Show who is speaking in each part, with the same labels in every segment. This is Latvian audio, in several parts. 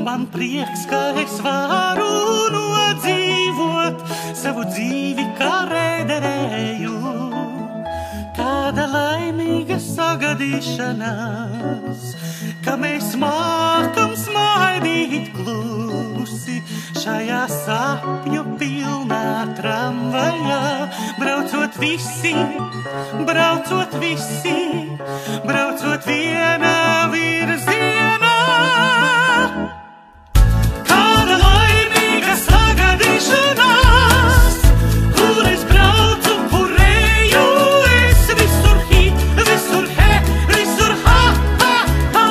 Speaker 1: Man prieks, ka es varu nodzīvot savu dzīvi kā rēderēju. Kāda laimīga sagadīšanās, ka mēs mākam smaidīt klusi šajā sapņu pilnā tramvajā. Braucot visi, braucot vienā virzienā. Kāda laimīga sagadīšanās, kur es braucu, kur eju, es visur hit, visur he, visur ha, ha, ha.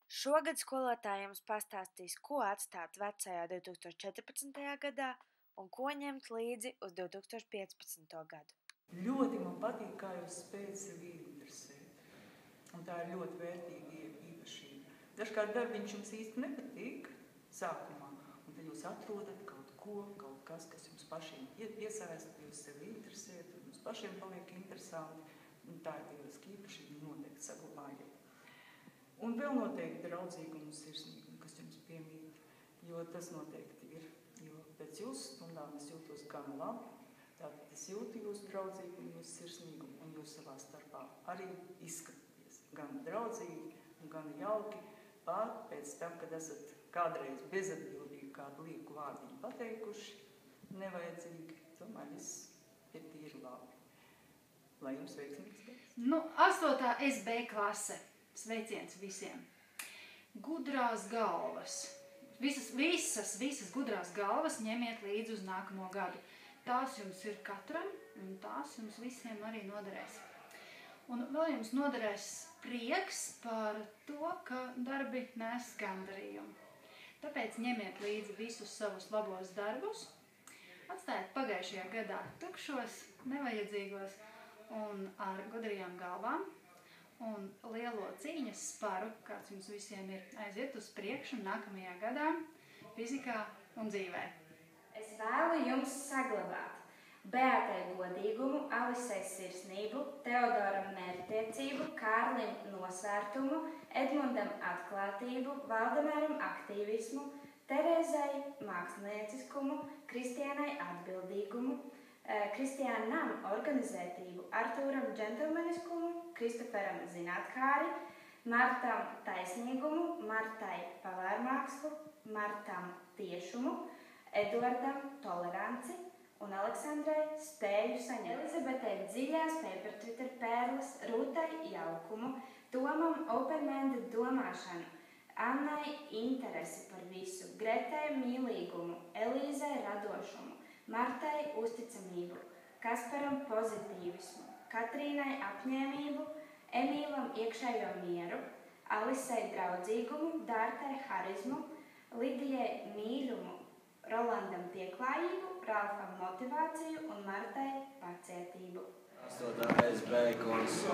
Speaker 2: Šogad skolotāji jums pastāstīs, ko atstāt vecajā 2014. gadā un ko ņemt līdzi uz 2015. gadu.
Speaker 3: Ļoti man patīk, kā jūs spējat sevi interesēt. Un tā ir ļoti vērtīga īpašība. Dažkārt darbiņš jums īsti nepatīk sākumā, un tad jūs atrodat kaut kas, kas jums pašiem iesaista, jūs sevi interesēt, un jums pašiem paliek interesanti. Un tā ir lieliska īpašība, noteikti saglabājiet. Un vēl noteikti draudzīgumu un sirsnīgumu, kas jums piemīt, jo tas noteikti ir. Jo pēc jūsu stundām es jūtos gan labi, tātad es jūtu jūsu draudzīgumu, jūsu sirsnīgumu, un jūs savā starpā arī izskatāties gan draudzīgi un gan jauki, pat pēc tam, kad esat kādreiz bezatbildīgi kādu lieku vārdiņu pateikuši, nevajadzīgi, tomēr viss ir tīri labi. Lai jums veiksmīgs gads.
Speaker 4: 8. SB klase. Sveiciens visiem. Gudrās galvas. Visas gudrās galvas ņemiet līdzi uz nākamo gadu. Tās jums ir katram, un tās jums visiem arī noderēs. Un vēl jums noderēs prieks par to, ka darbi nes gandarījumu. Tāpēc ņemiet līdzi visus savus labos darbus, atstājiet pagājušajā gadā tukšos, nevajadzīgos un ar gudrajām galvām. Un lielo cīņas sparu, kāds jums visiem ir, aiziet uz priekšu nākamajā gadā, fizikā un dzīvē.
Speaker 5: Es vēlu jums saglabāt Beatai godīgumu, Alisei sirsnību, Teodoram mērķtiecību, Kārlim nosvērtumu, Edmundam atklātību, Valdemaram aktīvismu, Terezai mākslinieciskumu, Kristiānai atbildīgumu, Kristiānam organizētību, Artūram džentelmeniskumu, Kristoferam zinātkāri, Martam taisnīgumu, Martai pavērmākslu, Martam tiešumu, Eduardam toleranci un Aleksandrai spēju saņemt. Elizabetei dziļās paper-twitter pērles, Rūtai jaukumu, Tomam open-minded domāšanu, Annai interesi par visu, Gretai mīlīgumu, Elīzai radošumu, Martai uzticamību, Kasparam pozitīvismu, Katrīnai apņēmību, Emīlam iekšējo mieru, Alisei draudzīgumu, Dārtai harizmu, Lidijai mīļumu, Rolandam pieklājību, Ralfam motivāciju un Martai pacietību.
Speaker 6: 8. SB klase.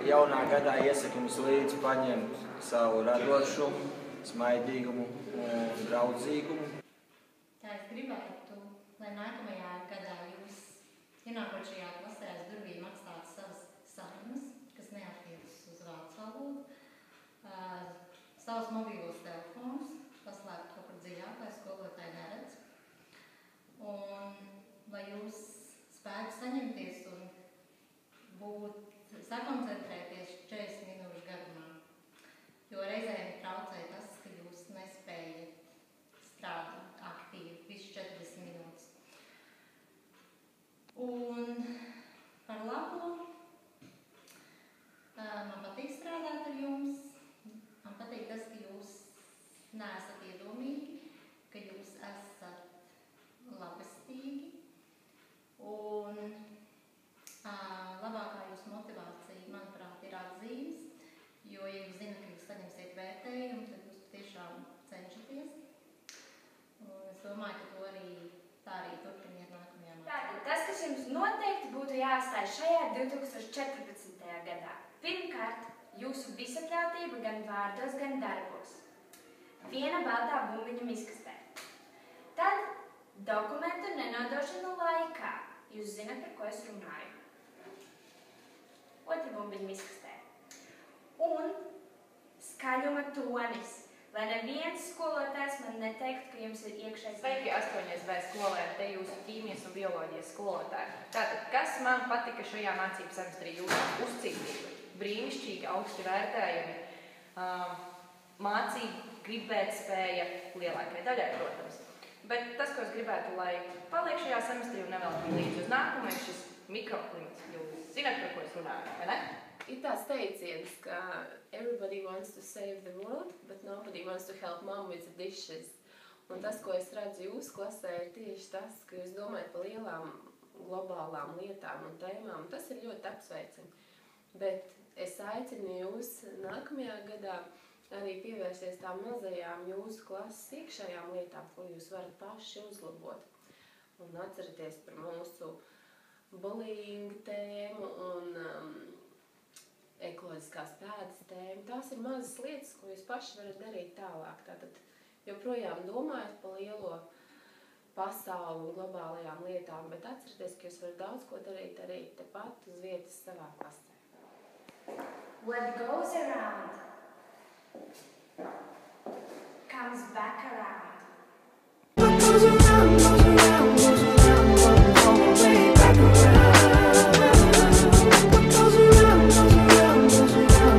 Speaker 6: Jaunā gadā iesaku jums līdzi paņemt savu radošumu, smaidīgumu un draudzīgumu.
Speaker 7: Tā es gribētu, lai nākamajā gadā jūs ienākot šajā klasē aiz durvīm atstāt savas sarunas, kas neattiecas uz vācu valodu, savus mobīlos telefonus, paslēpt kaut kur dziļāk, lai skolotāji neredz. Un lai jūs spētu saņemties un sakoncentrēties 40 minūšu garumā, jo reizēm traucē tas, ka jūs nespējat strādāt aktīvi visu 40 minūtes. Un par labo man patīk strādāt ar jums. Man patīk tas, ka jūs neesat iedomīgi, ka jūs esat labestīgi. Un labākā jūsu motivācija, manuprāt, ir atzīmes, jo, ja jūs zināt, ka jūs saņemsiet vērtējumu, tad jūs tiešām cenšaties. Un es domāju, ka to arī tā arī turpiniet nākamajā mācībā.
Speaker 5: Tātad tas, kas jums noteikti būtu jāatstāj šajā 2014. gadā. Pirmkārt, jūsu visatļautība gan vārdos, gan darbos. Viena baltā bumbiņa miskastē. Tad dokumentu nenodošana laikā. Jūs zināt, par ko es runāju. Otra bumbiņa miskastē. Un skaļuma tonis. lai neviens skolotājs man neteiktu, ka jums ir iekšējs...
Speaker 8: Sveiki, 8B skolēni, te jūsu ķīmijas un bioloģijas skolotāji. Tātad, kas man patika šajā mācību semestrī? Jūsu uzcītīgi, brīnišķīgi, augsti vērtējumi, mācību gribēt spēja lielākai daļai, protams. Bet tas, ko es gribētu, lai paliek šajā semestrī un nevēl līdz uz nākumu, ir šis mikroklimats. Jūs zināt, par ko es runāju, vai ne?
Speaker 9: Ir tāds teiciens, ka everybody wants to save the world, but nobody wants to help mom with the dishes. Un tas, ko es redzu jūsu klasē, ir tieši tas, ka jūs domājat par lielām globālām lietām un tēmām. Tas ir ļoti apsveicami. Bet es aicinu jūs nākamajā gadā arī pievērsties tām mazajām jūsu klases iekšējām lietām, ko jūs varat paši uzlabot. Un atcerieties par mūsu bullying tēmu un ekoloģiskās pēdas tēmu. Tās ir mazas lietas, ko jūs paši varat darīt tālāk. Tātad joprojām domājat par lielo pasauli un globālajām lietām, bet atcerieties, ka jūs varat daudz ko darīt arī tepat uz vietas savā klasē.
Speaker 5: What goes around comes back around.
Speaker 1: What goes around, goes around, goes around, all the way back around. What goes around, goes around, goes around,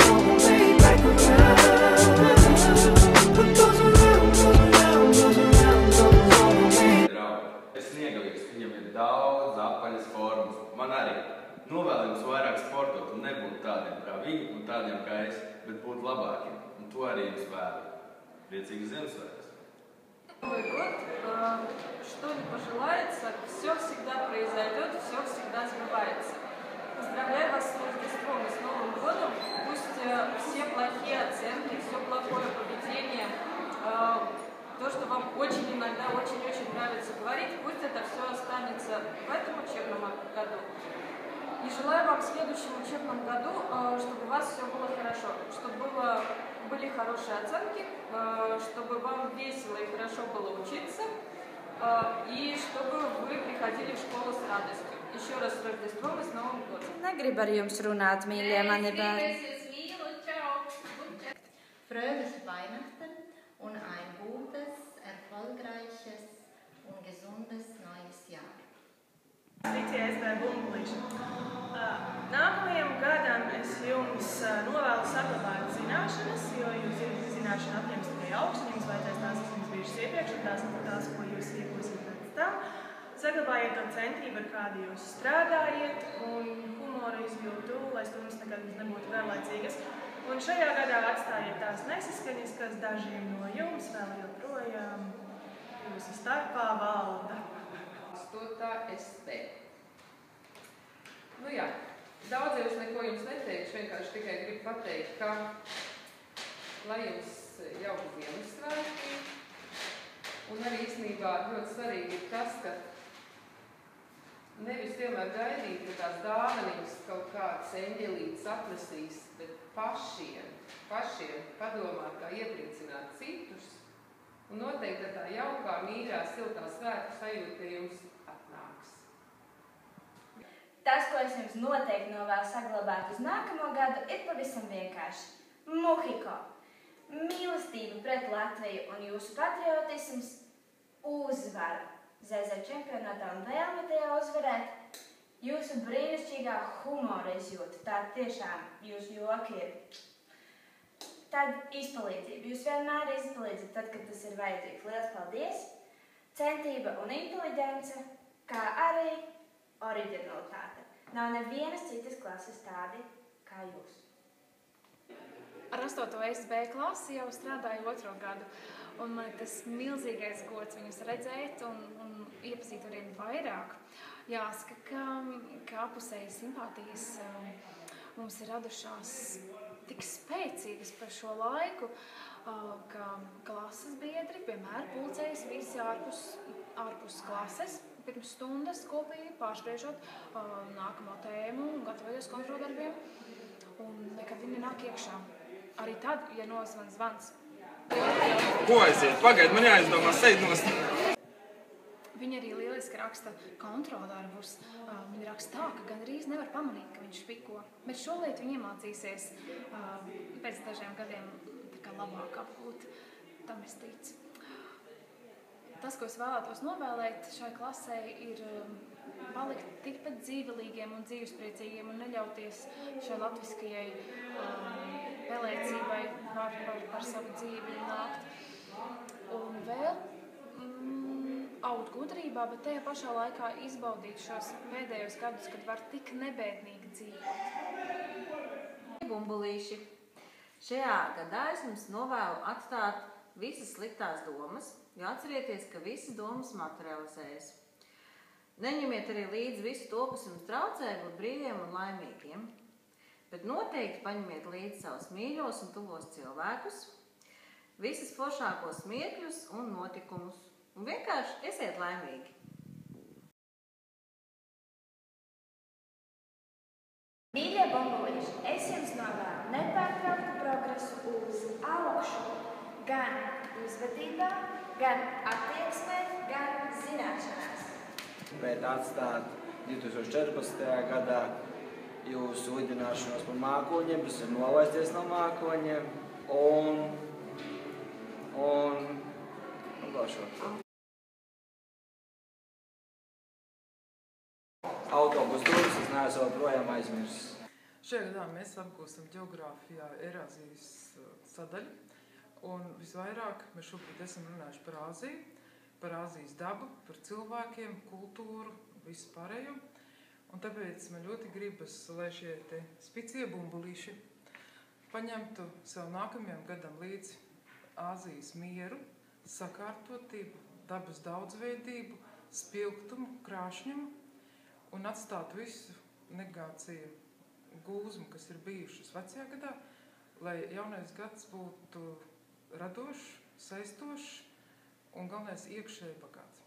Speaker 1: all the way back around. What goes around, goes around, goes around, all the way.
Speaker 10: Draugi, es sniegalīgs, viņam ir daudz apaļas formas. Man arī novēl jums vairāk sportot un nebūt tādiem kā viņi un tādiem kā es, bet būt labākiem. Un to arī jums vēlu. Priecīgas Ziemassvētkus!
Speaker 11: Новый год, что ни пожелается, все всегда произойдет, все всегда сбывается. Поздравляю вас с Рождеством и с Новым годом. Пусть все плохие оценки, все плохое поведение, то, что вам очень иногда очень-очень нравится говорить, пусть это все останется в этом учебном году. И желаю вам в следующем учебном году, чтобы у вас все было хорошо, чтобы были хорошие оценки, чтобы вам весело и хорошо было учиться, и чтобы вы приходили в школу с радостью. Еще раз с Рождеством и с Новым годом.
Speaker 2: Negribu ar jums runāt, mīļie mani bērni.
Speaker 7: Fröhliche Weihnachten und ein gutes, erfolgreiches und gesundes neues Jahr.
Speaker 12: Sveici, SB Bumbulīši. Nākamajam gadam es jums novēlu saglabāt zināšanas, jo jūs zināšana apņems tikai augstu, jums vajadzēs tās, kas jums bijušas iepriekš, un tās ir tās, ko jūs iegūsiet pēc tam. Saglabājiet to centību, ar kādu jūs strādājiet, un humoru izjūtu, lai stundas nekad jums nebūtu garlaicīgas. Un šajā gadā atstājiet tās nesaskaņas, kas dažiem no jums vēl joprojām jūsu starpā valda.
Speaker 13: 8. SB. Nu jā, daudz jau es neko jums neteikšu, vienkārši tikai gribu pateikt, ka lai jums jauki Ziemassvētki, un arī īstenībā ļoti svarīgi ir tas, ka nevis vienmēr gaidīt, ka tās dāvanas kaut kāds eņģelītis atnesīs, bet pašiem padomāt, kā iepriecināt citus, un noteikti tā jaukā, mīļā, siltā svētku sajūta pie jums atnāks.
Speaker 5: Tas, ko es jums noteikti novēlu saglabāt uz nākamo gadu, ir pavisam vienkārši. Muhiko, mīlestība pret Latviju un jūsu patriotisms uzvara ZZ čempionātā un vēlme tajā uzvarēt. Jūsu brīnišķīgā humora izjūta, tā tiešām jūsu joki ir tāda izpalīdzība. Jūs vienmēr izpalīdzat tad, kad tas ir vajadzīgs. Liels paldies! Centība un inteliģence, kā arī oriģinalitāte. Nav nevienas citas klases tādi kā jūs.
Speaker 14: Ar 8. SB klasi jau strādāju 2. gadu, un man ir tas milzīgais gods viņus redzēt un iepazīt arvien vairāk. Jāsaka, ka apusējas simpātijas mums ir radušās tik spēcīgas par šo laiku, ka klases biedri vienmēr pulcējas visi ārpus klases, pirms stundas kopīgi pārspriežot nākamo tēmu un gatavoties kontroldarbiem, un nekad viņi nāk iekšā. Arī tad, ja nosvan zvans.
Speaker 15: Ko aiziet? Pagaid, man jāizdomā sēd nost.
Speaker 14: Viņi arī lieliski raksta kontroldarbus. Viņi raksta tā, ka gandrīz nevar pamanīt, ka viņš špiko. Bet šo lietu viņi iemācīsies pēc dažiem gadiem labāk apgūt. Tam es ticu. Tas, ko es vēlētos novēlēt šai klasē, ir palikt tikpat dzīvelīgiem un dzīvespriecīgiem un neļauties šai latviskajai pelēcībai par savu dzīvi nākt. Un vēl augt gudrībā, bet tajā pašā laikā izbaudīt šos pēdējos gadus, kad var tik nebēdnīgi dzīvot.
Speaker 16: Bumbulīši. Šajā gadā es jums novēlu atstāt visas sliktās domas, jo atcerieties, ka visas domas materializējas. Neņemiet arī līdzi visu to, kas jums traucē būt brīviem un laimīgiem, bet noteikti paņemiet līdzi savus mīļos un tuvos cilvēkus, visas foršākos smiekļus un notikumus, un vienkārši esiet laimīgi.
Speaker 5: Mīļie bumbulīši, es jums novēlu nepārtrauktu progresu uz augšu, gan uzvedībā, gan attieksmē, gan zināšanās.
Speaker 6: Bet atstāt 2014. gadā jūsu lidināšanos par mākoņiem, tas ir nolaisties no mākoņiem un autobusu durvis es neesmu projām aizmirsis.
Speaker 3: Šajā gadā mēs apgūstam ģeogrāfijā Eirāzijas sadaļu, un visvairāk mēs šobrīd esam runājuši par Āziju, par Āzijas dabu, par cilvēkiem, kultūru, visu pārējo. Un tāpēc man ļoti gribas, lai šie te spicie bumbulīši paņemtu sev nākamajam gadam līdzi Āzijas mieru, sakārtotību, dabas daudzveidību, spilgtumu, krāšņumu un atstātu visu negāciju gūzmu, kas ir bijušas vecajā gadā, lai jaunais gads būtu radošs, saistošs un galvenais iekšēji bagāts.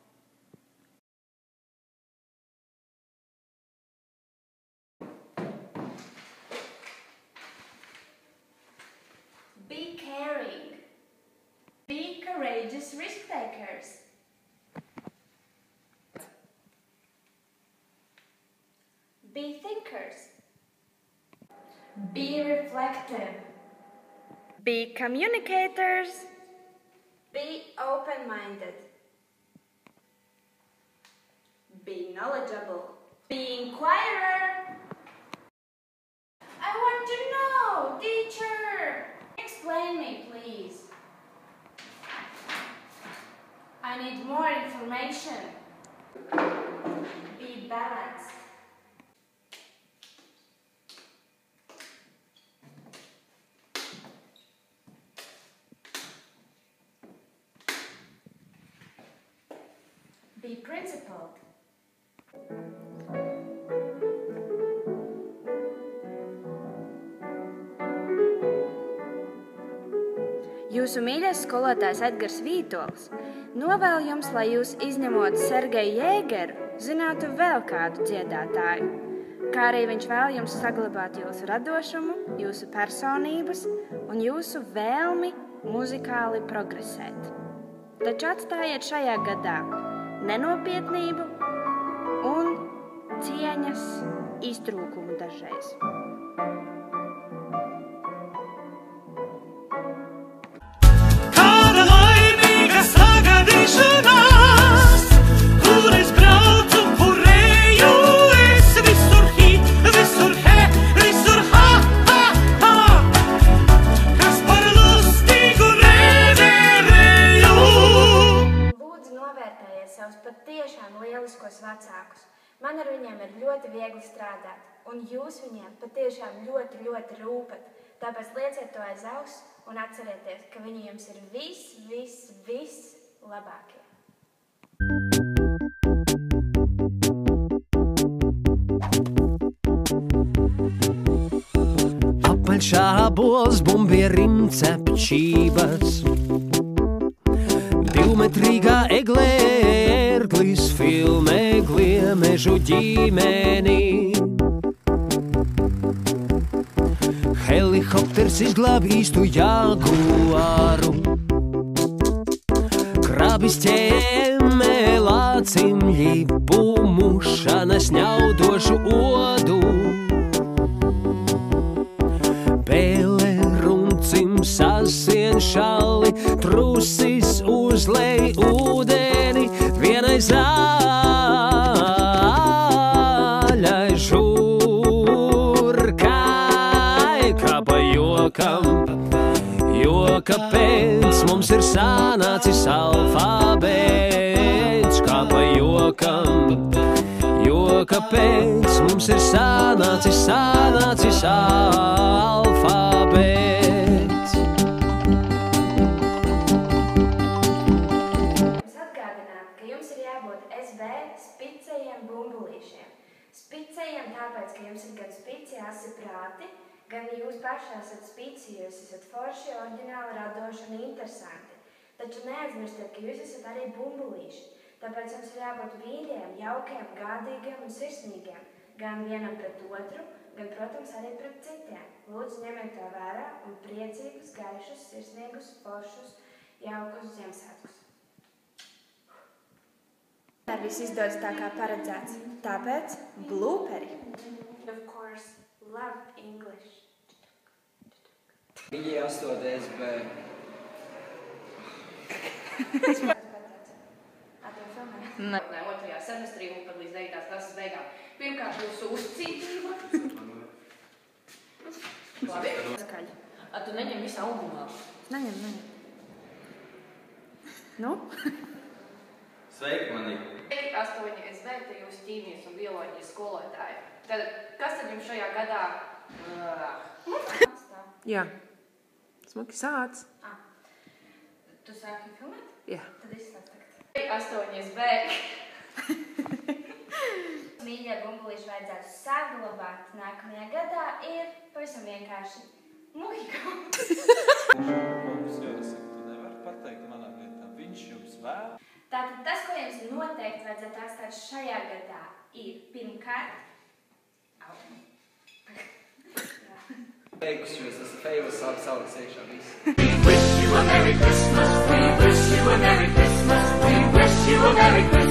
Speaker 5: Be caring. Be courageous risk takers. Be thinkers. Be reflective.
Speaker 2: Be communicators.
Speaker 5: Be open-minded. Be knowledgeable. Be inquirer. I want to know, teacher. Explain me, please. I need more information. Be balanced. Be principled.
Speaker 2: Jūsu mīļais skolotājs Edgars Vītols novēl jums, lai jūs izņemot Sergeju Jēgeru, zinātu vēl kādu dziedātāju, kā arī viņš vēl jums saglabāt jūsu radošumu, jūsu personības un jūsu vēlmi muzikāli progresēt. Taču atstājiet šajā gadā nenopietnību un cieņas iztrūkumu dažreiz.
Speaker 1: Kāda laimīga sagadīšanās, kur es braucu, kur eju, es visur hit, visur he, visur ha, ha, ha, kas par lustīgu nevarēju.
Speaker 5: Lūdzu, novērtējiet savus patiešām lieliskos vecākus. Man ar viņiem ir ļoti viegli strādāt, un jūs viņiem patiešām ļoti, ļoti rūpat. Tāpēc lieciet to aiz auss un atcerieties, ka viņi jums ir viss labākie.
Speaker 17: Apaļšā bols, bumbierim cepčības, divmetrīgā eglē ērglis filmē gliemežu ģimeni. Helikopters izglāb īstu jaguāru, krabis ķēmē lācimļi, pumušana sņaudošu odu. Pēle runcim sasien šali, trusis uzlej ūdeni, vienai zaļai žurkai, kā pa jokam. Jo kāpēc mums ir sanācis alfabēts, kā pa jokam. Jo kāpēc mums ir sanācis alfabēts.
Speaker 5: Atgādināt, ka jums ir jābūt SB spicējiem bumbulīšiem. Spicējiem tāpēc, ka jums ir gan spici asi prāti, gan jūs paši esat spici, jūs esat forši, oriģināli, radoši un interesanti. Taču neaizmirstiet, ka jūs esat arī bumbulīši. Tāpēc jums ir jābūt mīļiem, jaukiem, gādīgiem un sirsnīgiem. Gan vienam pret otru, gan, protams, arī pret citiem. Lūdzu, ņemiet to vērā un priecīgus, gaišus, sirsnīgus, foršus, jaukus Ziemassvētkus.
Speaker 2: Ar viss izdodas tā kā paredzēts. Tāpēc blooperi.
Speaker 5: Of course, love English.
Speaker 6: Viņi 8. SB.
Speaker 8: Nē, 2. semestrī un tad līdz 9. klases beigām. Pirmkārt, jūsu uzcītība. Labi.
Speaker 2: Skaļi.
Speaker 8: Tu neņem visu albumā?
Speaker 2: Neņem. Nu?
Speaker 10: Sveiki, manī.
Speaker 8: 8. SB, te jūsu ķīmijas un bioloģijas skolotāji. Tad, kas tad jums šajā gadā?
Speaker 11: Jā. Smuki sāc.
Speaker 8: Tu sāki filmēt?
Speaker 11: Jā.
Speaker 8: Tad izsāc tagad. 8. SB.
Speaker 5: Mīļie bumbulīši vajadzētu saglabāt nākamajā gadā ir pavisam vienkārši muļķi.
Speaker 18: Mums jāsaka, tu nevari pateikt manā vietā. Viņš jums vēl.
Speaker 5: Tātad tas, ko jums noteikti vajadzētu atstāt šajā gadā, ir pirmkārt...
Speaker 6: Beigus jūs esat fejlis, labi saules iekšā visi.
Speaker 1: We wish you a Merry Christmas. We wish you a Merry Christmas. We wish you a Merry Christmas.